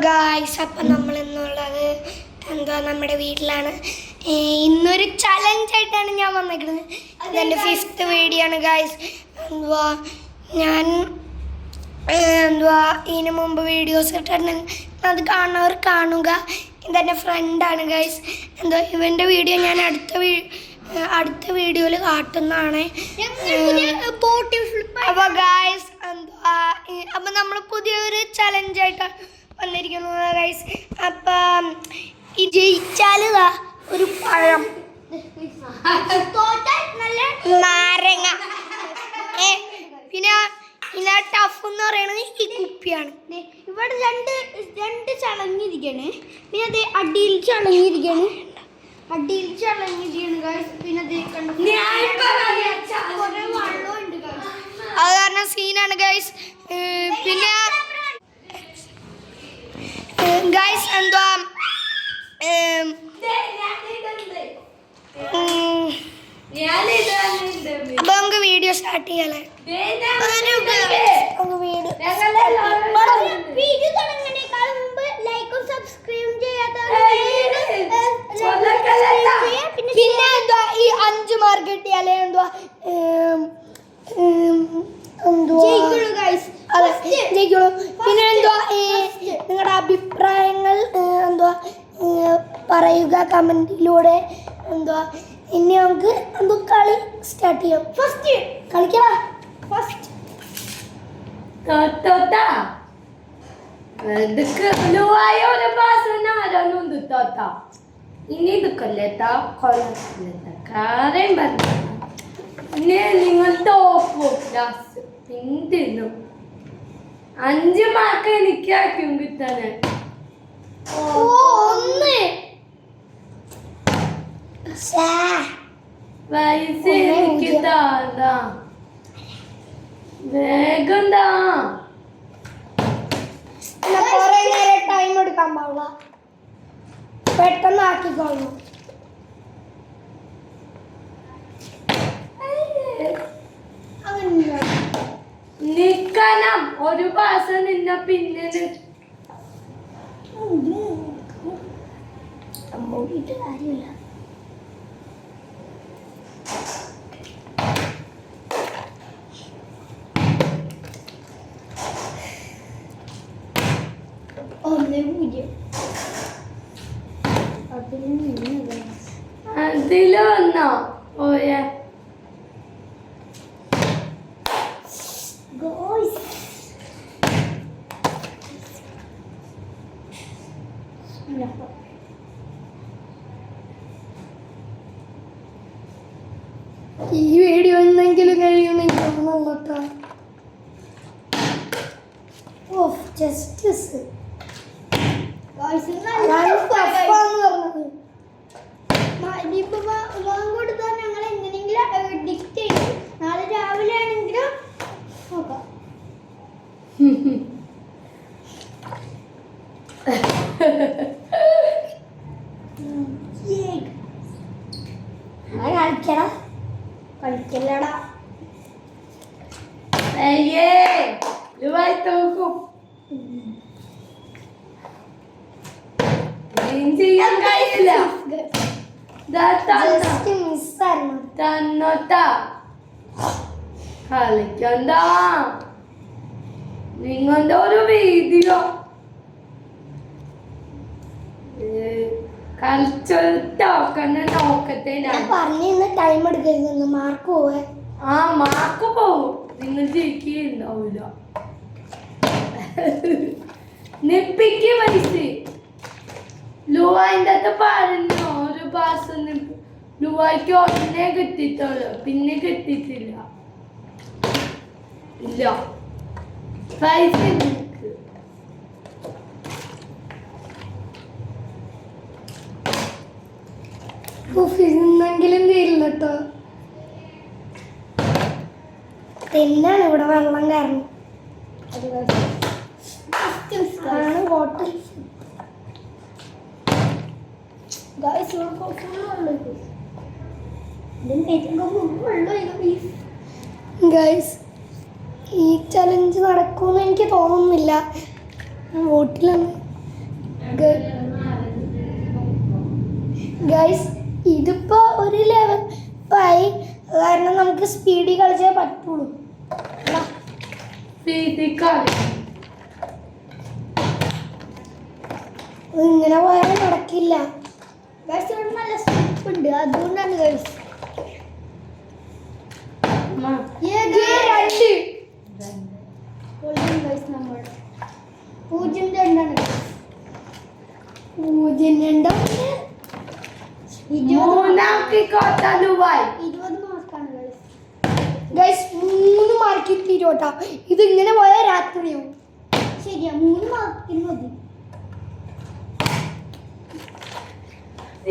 Guys, അപ്പം നമ്മൾ ഇന്നുള്ളത് നമ്മുടെ വീട്ടിലാണ്. ഇന്നൊരു ചലഞ്ചായിട്ടാണ് ഞാൻ വന്നിരിക്കുന്നത്. ഇതെൻ്റെ 5th വീഡിയോ ആണ് ഗായ്സ്. ഞാൻ ഇതിനു മുമ്പ് വീഡിയോസ് ഇട്ടിട്ടുണ്ടെങ്കിൽ അത് കാണുന്നവർ കാണുക. ഇതെൻ്റെ ഫ്രണ്ടാണ് ഗായ്സ്. ഇവൻ്റെ വീഡിയോ ഞാൻ അടുത്ത വീഡിയോയിൽ കാട്ടുന്നതാണ്. അപ്പോൾ ഗായ്സ് അപ്പം നമ്മൾ പുതിയൊരു ചലഞ്ചായിട്ടാണ് വന്നിരിക്കുന്നത് ഗൈസ്. അപ്പം ഈ ജയിച്ചാൽ ഒരു പഴം, നാരങ്ങ, പിന്നെ ടഫ് എന്ന് പറയുന്നത് ഈ കുപ്പിയാണ്. ഇവിടെ രണ്ട് ചളങ്ങിയിരിക്കാണ്. പിന്നെ അത് അടിയിൽ ചളങ്ങിയിരിക്കാണ് ഗൈസ്. പിന്നെ അത് വെള്ളമുണ്ട് ഗൈസ്. അത് കാരണം സീനാണ് ഗൈസ്. പിന്നെ ഗൈസ് അപ്പൊ നമുക്ക് വീഡിയോ സ്റ്റാർട്ട് ചെയ്യാലേ. വീഡിയോ തുടങ്ങുന്നതിനേക്കാൾ മുമ്പ് ലൈക്കും സബ്സ്ക്രൈബും പിന്നെ ഈ 5 മാർക്ക് കിട്ടിയാലേ ജയിക്കുള്ളൂ. പിന്നെ നിങ്ങളുടെ അഭിപ്രായങ്ങൾ പറയുക കമന്റിലൂടെ. ഇനി നമുക്ക് കളി സ്റ്റാർട്ട് ചെയ്യാം. ഫസ്റ്റ് കളിക്കടാ. ഫസ്റ്റ് നിങ്ങൾ തോപ്പോ ലാസ്റ്റ് തിന്നു 5 മാർക്ക് എനിക്കാക്കും കിട്ടാന്. പൈസ എനിക്ക് താ, വേഗം താ. കുറെ നേരം ടൈം എടുക്കാൻ പാടില്ല, പെട്ടെന്ന് ആക്കിക്കോളൂ. നിക്കണം ഒരു മാസം നിന്ന പിന്നെ കാര്യമില്ല. അതിലൊന്നോ പോയ ഈ വീഡിയോ എന്തെങ്കിലും കഴിയുമെങ്കിൽ നോക്കട്ടെ. ജസ്റ്റിസ് കൊടുത്താൽ ഞങ്ങൾ എങ്ങനെയെങ്കിലും ഡിക്റ്റ് ചെയ്യും. നാളെ രാവിലെ ആണെങ്കിലും നോക്കാം. കളിക്കല്ലടാ. ചെയ്യാൻ കഴിയില്ല. കളിക്കണ്ട. നിങ്ങളുടെ ഒരു വീഡിയോ കളിച്ചോക്കന്നെ നോക്കട്ടെ. ഞാൻ പറഞ്ഞു ടൈം എടുക്കരുതെന്ന്. മാർക്ക് പോവേ. മാർക്ക് പോവും. നിങ്ങൾ ജയിക്കുന്നുണ്ടാവില്ല. നിപ്പിക്ക് പൈസ ലുവായിൻ്റെ അകത്ത് പറഞ്ഞു ഒരു പാസ് ലുവായിക്ക് ഒന്നേ കിട്ടിയിട്ടുള്ളു, പിന്നെ കിട്ടിയിട്ടില്ല. ഇല്ല പൈസ ഇന്നെങ്കിലും തീരില്ല കേട്ടോ. പിന്നാണ് ഇവിടെ വെള്ളം കാരണം ഹോട്ടൽ ഗൈസ്. ഈ ചലഞ്ച് നടക്കുമെന്ന് എനിക്ക് തോന്നുന്നില്ല. വോട്ടിലാണ് ഗൈസ് ഇതിപ്പോ ഒരു ലെവൽ ആയി കാരണം നമുക്ക് സ്പീഡിൽ കളിച്ചേ പറ്റുള്ളൂ. ഇങ്ങനെ പോയാൽ നടക്കില്ല. ഗൈസ് ഇവിടെ നല്ല സ്റ്റെപ്പ് ഉണ്ട്, അതുകൊണ്ടാണ് ഗൈസ്. നമ്മൾ 0-2 0-2 20 മാർക്കാണ് ഗൈസ്. Guys 3 mark കിട്ടിയിട്ടോട്ടാ. ഇത് ഇങ്ങനെ പോയാൽ രാത്രിയാവും. ശരിയാ, 3 മാർക്കിന് മതി.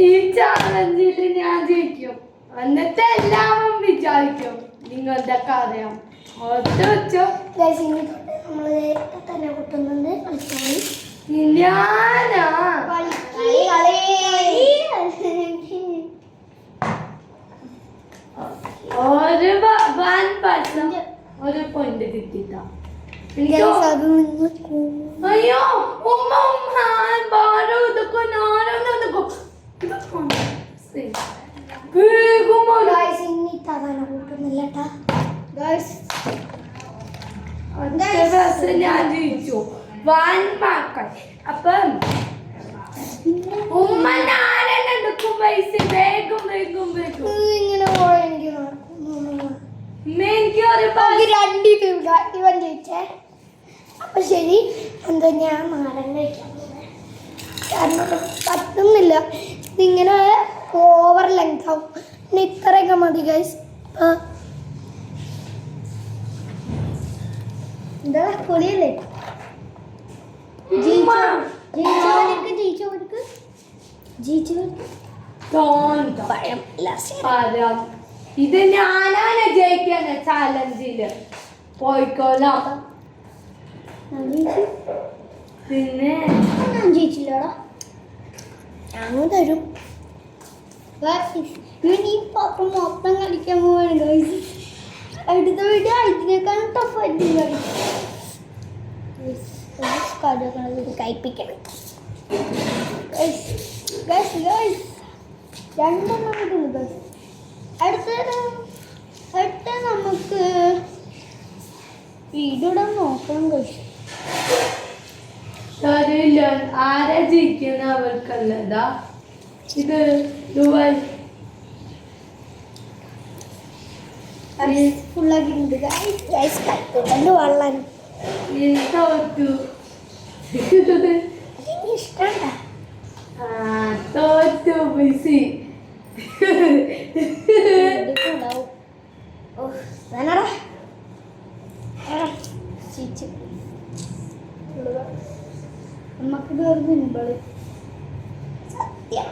ഈ ചാലഞ്ചിൽ ഞാൻ ജയിക്കും എന്നിട്ട് എല്ലാവരും വിചാരിക്കും നിങ്ങളുടെ കാര്യം. ഗൈസ് ഇനി നമ്മൾ തന്നെ കുട്ടുന്നുണ്ട്. കളിച്ചോളി. ഞാനാ ഒരു 1% ഒരു പോയിന്റ് കിട്ടിട്ടാ. ഗൈസ് അത് നിങ്ങൾ അയ്യോ ഉമ്മ ഉമ്മ ബാരോ ഇതൊക്കെ ഞാനൊക്കെ ഗൈസ് ഇനി തന്നെ കൂട്ടുന്നില്ല കേട്ടാ. ഗൈസ് ഞാൻ ജയിച്ചു 1 മാർക്ക്. അപ്പം ഉമ്മ ഞാനെന്നെ എടുക്കും പൈസ വേഗം വേഗം വേഗം. ഇങ്ങനെ പോയാൽ എനിക്ക് നടക്കും. എനിക്ക് ഒരു ഇവൻ ജയിച്ചേ. അപ്പൊ ശരി, എന്താ ഞാൻ നാടൻ കഴിക്കാൻ കാരണം പറ്റുന്നില്ല. ഇതിങ്ങനെ ഓവർ ലെങ്ത് ആവും. പിന്നെ ഇത്രയൊക്കെ മതി ഗൈസ്. എന്താ പൊളിയല്ലേ? ഇത് ഞാനാണ് ജയിക്കുന്ന ചാലഞ്ചില് പോയിക്കോളാം. പിന്നെ ഞാൻ ജയിച്ചില്ലടാ. ഞാൻ തരും. ഈ പാപ്പം മൊത്തം കളിക്കാൻ പോവാണ് ഗൈസ്. അടുത്ത വീഡിയോ ഇതിനേക്കാളും ടഫായിട്ട് കഴിപ്പിക്കണം. രണ്ടെണ്ണം കിട്ടുന്നു ഗൈസ്. അടുത്ത നമുക്ക് വീഡിയോ നോക്കണം ഗൈസ്. ആരാ ജയിക്കുന്ന അവർക്കല്ലതാ ഇത് ദുബായ് ഫുള്ളാക്കിയിട്ടുണ്ട് ഗൈസ് കഴിപ്പിട്ടുണ്ട് വെള്ളം തോറ്റു. ഇഷ്ടണ്ട. തോറ്റു ബിസി. നമുക്കിത് വെറുതെ സത്യം